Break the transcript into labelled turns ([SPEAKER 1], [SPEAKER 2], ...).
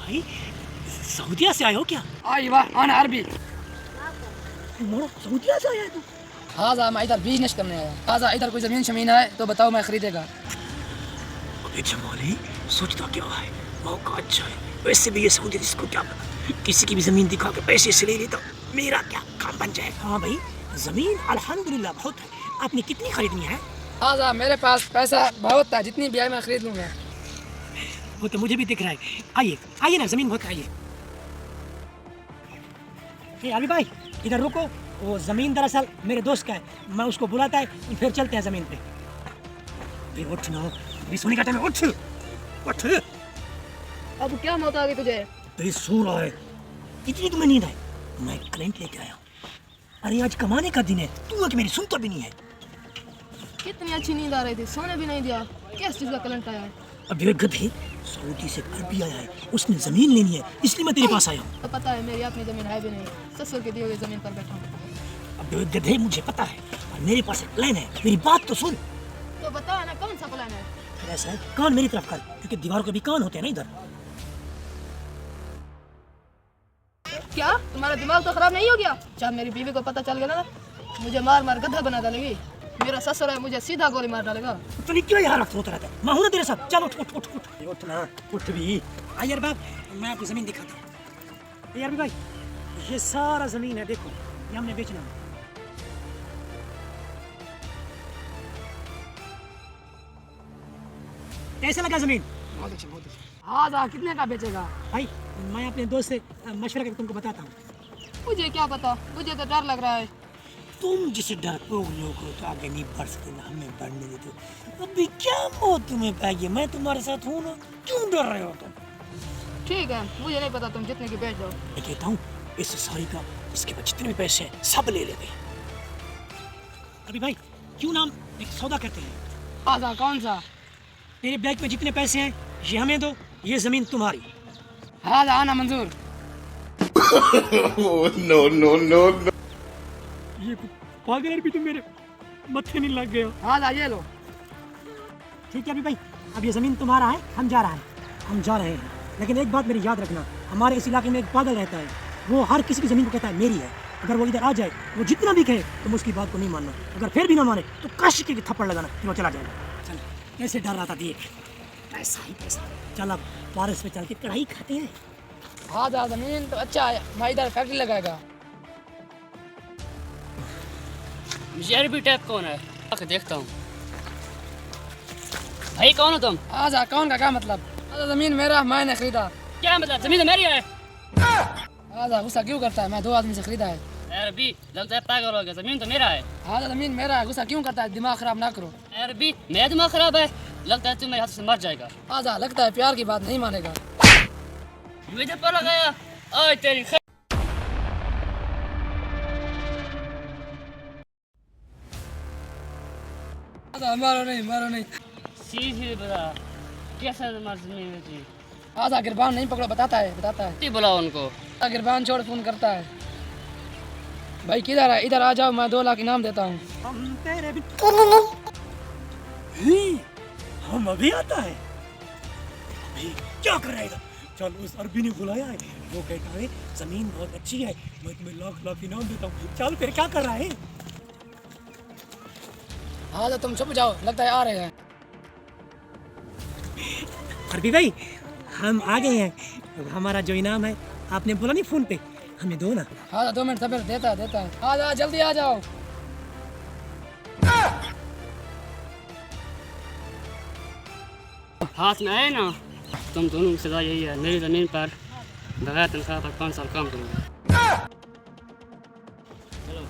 [SPEAKER 1] भाई सऊदिया से आए हो क्या?
[SPEAKER 2] आई वाह आना अरबी।
[SPEAKER 1] मोड़ा सऊदिया से आया है तू?
[SPEAKER 2] हाँ मैं इधर बिजनेस करने आया। हाँ इधर कोई जमीन शमीन है तो बताओ, मैं खरीदेगा।
[SPEAKER 1] अबे जमाली सोचता क्या है, मौका अच्छा है। वैसे भी ये सऊदी इसको क्या पता, किसी की भी जमीन दिखा के पैसे से ले लेता, मेरा क्या काम बन जाएगा। हाँ भाई जमीन अल्हम्दुलिल्लाह बहुत है। आपने कितनी खरीदनी है?
[SPEAKER 2] हाँ मेरे पास पैसा बहुत है, जितनी भी है मैं खरीद लूँगा।
[SPEAKER 1] वो तो मुझे भी दिख रहा है। आइए आइए ना, जमीन बहुत है, आइए। अली भाई इधर रुको, वो जमीन दरअसल मेरे दोस्त का है, मैं उसको बुलाता है, फिर चलते हैं जमीन पे। ये उठ ना, अभी सोने का टाइम है, उठ उठ।
[SPEAKER 2] अब क्या मौत आ गई तुझे?
[SPEAKER 1] तेरी सो रहा है, इतनी तुम्हें नींद है? मैं क्लाइंट लेके आया हूँ। अरे आज कमाने का दिन है, तू आके मेरी सुनता भी नहीं है।
[SPEAKER 2] कितनी अच्छी नींद आ रही थी, सोने भी नहीं दिया। किस चीज़ का करंट आया?
[SPEAKER 1] अब ये गधे सऊदी से अरबी आया है, उसने जमीन लेनी है, इसलिए मैं तेरे पास आया हूँ।
[SPEAKER 2] तो पता है मेरी अपनी जमीन है भी नहीं, ससुर के दिए हुए जमीन पर बैठा हूँ।
[SPEAKER 1] अब ये गधे मुझे पता है, और मेरे पास एक प्लान है, मेरी बात तो सुन।
[SPEAKER 2] तो बता ना कौन सा प्लान है?
[SPEAKER 1] ऐसा है, कान मेरी तरफ कर, क्योंकि दीवारों के भी कान होते हैं ना इधर।
[SPEAKER 2] क्या तुम्हारा दिमाग तो खराब नहीं हो गया? जब मेरी बीवी को पता चल गया ना, मुझे मार मार गधा बना डालेगी। मेरा ससुर है, मुझे सीधा गोली मार डालेगा।
[SPEAKER 1] तो क्यों यहाँ रख होता रहता है? मैं हूं ना तेरे साथ, चलो उठ उठ उठ उठ उठ ना, उठ भी। यार बाप, मैं आपको जमीन दिखाता हूँ। यार भाई ये सारा जमीन है, देखो ये हमने बेचना है। कैसे लगा जमीन?
[SPEAKER 2] बहुत अच्छा बहुत अच्छा। हाँ कितने का बेचेगा?
[SPEAKER 1] भाई मैं अपने दोस्त से मशवरा करके तुमको बताता हूँ।
[SPEAKER 2] मुझे क्या पता, मुझे तो डर लग रहा है।
[SPEAKER 1] तुम जिसे डरपोक लोग हो तो आगे नहीं बढ़ सकते ना, हमें बढ़ने देते हो। अभी क्या मौत तुम्हें पाएगी, मैं तुम्हारे साथ हूँ ना, क्यों डर रहे हो तुम?
[SPEAKER 2] ठीक है, मुझे नहीं पता, तुम जितने की बेच दो।
[SPEAKER 1] मैं कहता हूँ इस सारी का, इसके बाद जितने भी पैसे हैं सब ले लेते हैं। अभी भाई क्यों नाम एक सौदा करते हैं।
[SPEAKER 2] हाँ कौन सा?
[SPEAKER 1] तेरे बैग में जितने पैसे हैं ये हमें दो, ये जमीन तुम्हारी।
[SPEAKER 2] हाँ आना मंजूर।
[SPEAKER 3] No no no no.
[SPEAKER 1] ये पागल भी तुम मेरे मत्थे नहीं लग गया।
[SPEAKER 2] हाँ ये लो।
[SPEAKER 1] ठीक है अभी भाई, अब ये जमीन तुम्हारा है, हम जा रहे हैं। लेकिन एक बात मेरी याद रखना, हमारे इस इलाके में एक पागल रहता है, वो हर किसी की जमीन को कहता है मेरी है। अगर वो इधर आ जाए, वो जितना भी कहे तुम उसकी बात को नहीं मानना, अगर फिर भी ना माने तो कश के थप्पड़ लगाना, फिर वो चला जाएगा। चल कैसे डर रहा था, देख पैसा ही पैसा। चल अब बारिश पे चल के कढ़ाई खाते हैं।
[SPEAKER 2] हाँ जमीन तो अच्छा है, मैं इधर फैक्ट्री लगाएगा।
[SPEAKER 4] अरबी टाइप कौन है? आके देखता हूँ। भाई कौन हो तुम?
[SPEAKER 2] आजा कौन का क्या मतलब? आजा जमीन मेरा, मैंने खरीदा।
[SPEAKER 4] क्या मतलब, जमीन तो मेरी है।
[SPEAKER 2] आजा गुस्सा क्यों करता है? मैं 2 आदमी से खरीदा है।
[SPEAKER 4] अरबी लगता है पागल हो गया, जमीन तो मेरा है।
[SPEAKER 2] आजा जमीन मेरा है, गुस्सा क्यों करता है? दिमाग खराब ना करो।
[SPEAKER 4] अरबी मेरा दिमाग खराब है, लगता है तू मेरे हाथ से मर जाएगा।
[SPEAKER 2] आजा लगता है प्यार की बात नहीं मानेगा।
[SPEAKER 4] मुझे पता गया, ओए तेरी
[SPEAKER 2] मारो नहीं।
[SPEAKER 4] सीधी बता, कैसा तुम्हारी जमीन है?
[SPEAKER 2] आजा गिरबान नहीं पकड़ो, बताता है।
[SPEAKER 4] बुलाओ उनको।
[SPEAKER 2] गिरबान छोड़, फोन करता है। भाई किधर है? इधर आ जाओ, मैं 2 लाख इनाम देता हूँ।
[SPEAKER 1] हम तेरे भी हम अभी आता है। अभी क्या कर रहेगा? चल उस अरबी ने बुलाया है, वो कहता है जमीन बहुत अच्छी है, मैं तुम्हें लाख इनाम देता हूँ। चल फिर क्या कर रहा है?
[SPEAKER 2] हाँ तो तुम छुप जाओ, लगता है आ रहे हैं।
[SPEAKER 1] अरबी भाई हम आ गए हैं, अब हमारा जो इनाम है आपने बोला नहीं फोन पे, हमें दो ना।
[SPEAKER 2] हाँ 2 मिनट सब्र, देता है। आ जा जल्दी आ जाओ।
[SPEAKER 4] हाथ में आए ना, तुम दोनों की सजा यही है, मेरी जमीन पर बगैर तनख्वाह पर 5 साल काम करूँगा। चलो।